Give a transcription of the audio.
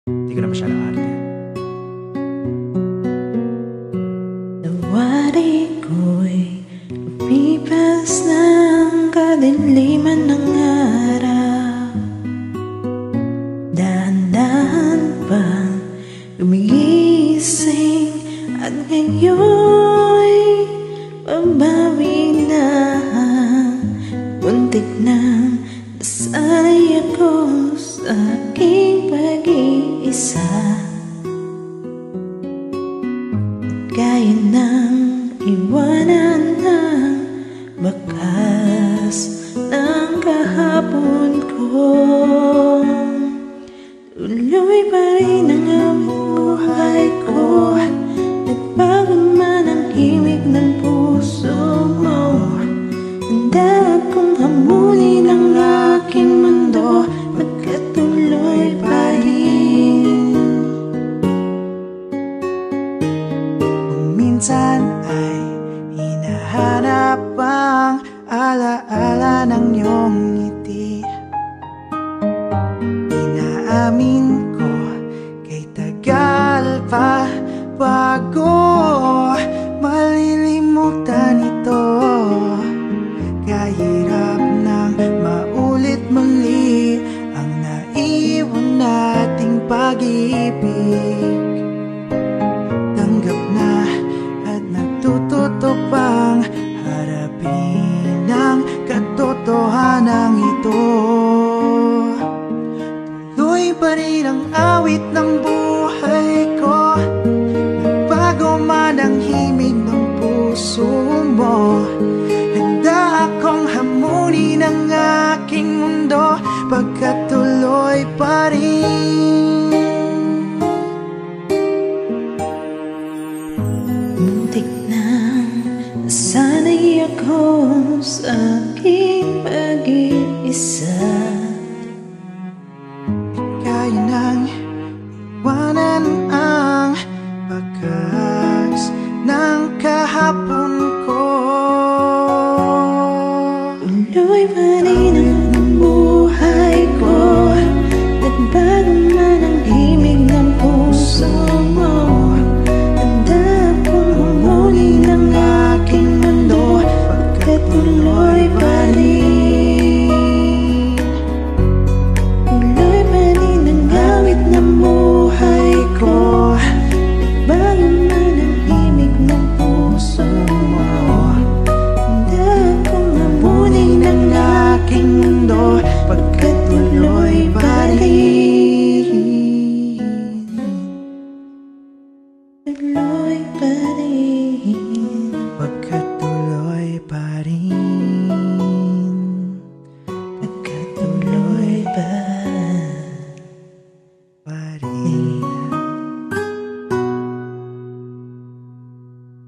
Hindi ko na masyadong arte. Nawari ko'y lumipas ng kadiliman ng araw. Dahan-dahan pang gumigising at ngayon'y babawi na. Muntik nang nasanay ako sa aking pag-iisa. Kaya nang iwanan ng bakas ng kahapon ko. Tuloy pa rin ang awit buhay ko. Nagbago man ang himig ng puso mo. Handa akong hamunin ang aking mundo, magkatuloy pa rin. Minsan ay hinahanap ang alaala ng iyong ngiti. Inaamin ko kay tagal pa bago malilimutan ito. Kahirap nang maulit muli ang naiwan nating pag-ibig. Tanggap na at natututo pang harapin ang katotohanan ito. Tuloy pa rin ang awit ng buhay ko. Nagbago man ang himig ng puso mo. Handa akong hamunin ang aking mundo, pagkatuloy pa rin. Muntik nang nasanay ako sa aking pag-iisa. Kaya nang iwanan ang bakas ng kahapon ko. Tuloy pa rin ang buhay ko. Nagbago man ang himig ng puso mo. Handa akong hamunin ang aking mundo, pagkatuloy pa rin. Tuloy pa rin ang awit ng buhay ko. Nagbago man ang himig ng puso mo. Handa akong hamunin ang aking mundo, pagkatuloy pa rin. Tuloy pa